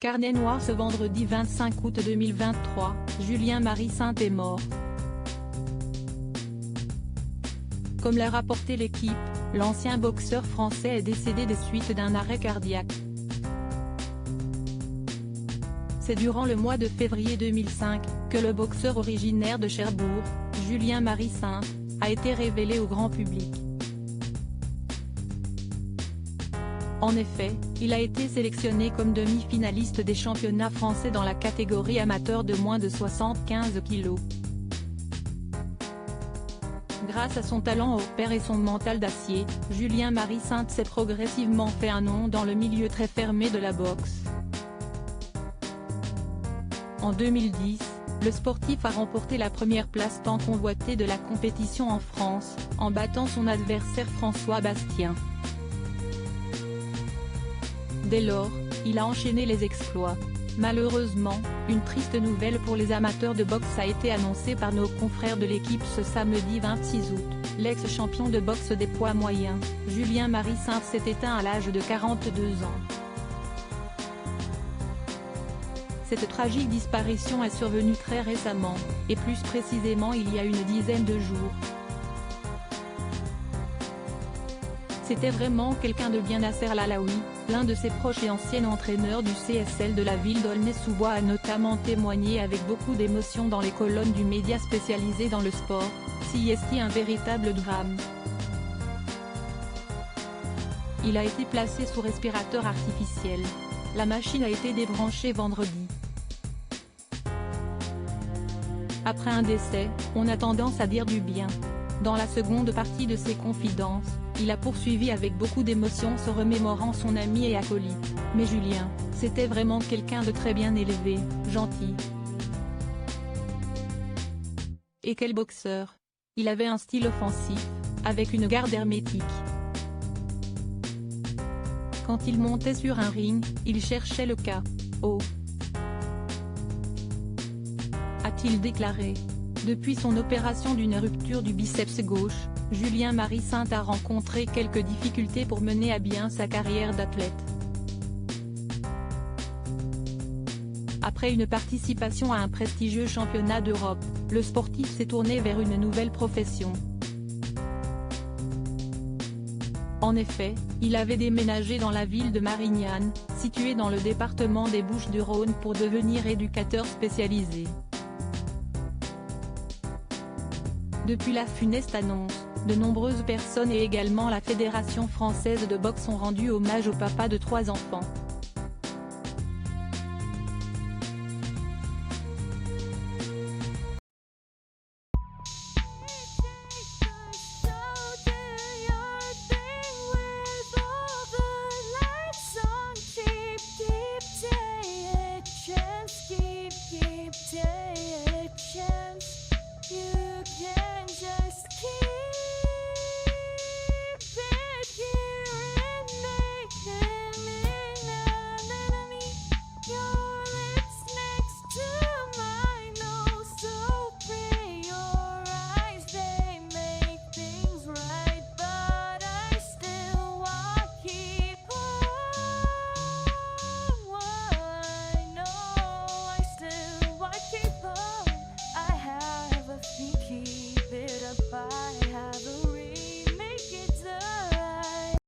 carnet noir. Ce vendredi 25 août 2023, Julien Marie Saint est mort. Comme l'a rapporté l'équipe, l'ancien boxeur français est décédé des suites d'un arrêt cardiaque. C'est durant le mois de février 2005, que le boxeur originaire de Cherbourg, Julien Marie Saint, a été révélé au grand public. En effet, il a été sélectionné comme demi-finaliste des championnats français dans la catégorie amateur de moins de 75 kg. Grâce à son talent hors pair et son mental d'acier, Julien Marie Saint s'est progressivement fait un nom dans le milieu très fermé de la boxe. En 2010, le sportif a remporté la première place tant convoitée de la compétition en France, en battant son adversaire François Bastien. Dès lors, il a enchaîné les exploits. Malheureusement, une triste nouvelle pour les amateurs de boxe a été annoncée par nos confrères de l'équipe ce samedi 26 août. L'ex-champion de boxe des poids moyens, Julien Marie Saint s'est éteint à l'âge de 42 ans. Cette tragique disparition est survenue très récemment, et plus précisément il y a une dizaine de jours. C'était vraiment quelqu'un de bien. Nasser Lalaoui, l'un de ses proches et ancien entraîneur du CSL de la ville d'Aulnay-sous-Bois, a notamment témoigné avec beaucoup d'émotion dans les colonnes du média spécialisé dans le sport, CSI, un véritable drame. Il a été placé sous respirateur artificiel. La machine a été débranchée vendredi. Après un décès, on a tendance à dire du bien. Dans la seconde partie de ses confidences, il a poursuivi avec beaucoup d'émotion se remémorant son ami et acolyte. Mais Julien, c'était vraiment quelqu'un de très bien élevé, gentil. Et quel boxeur! Il avait un style offensif, avec une garde hermétique. Quand il montait sur un ring, il cherchait le KO. A-t-il déclaré. Depuis son opération d'une rupture du biceps gauche, Julien Marie Saint a rencontré quelques difficultés pour mener à bien sa carrière d'athlète. Après une participation à un prestigieux championnat d'Europe, le sportif s'est tourné vers une nouvelle profession. En effet, il avait déménagé dans la ville de Marignane, située dans le département des Bouches-du-Rhône, pour devenir éducateur spécialisé. Depuis la funeste annonce, de nombreuses personnes et également la Fédération française de boxe ont rendu hommage au papa de 3 enfants.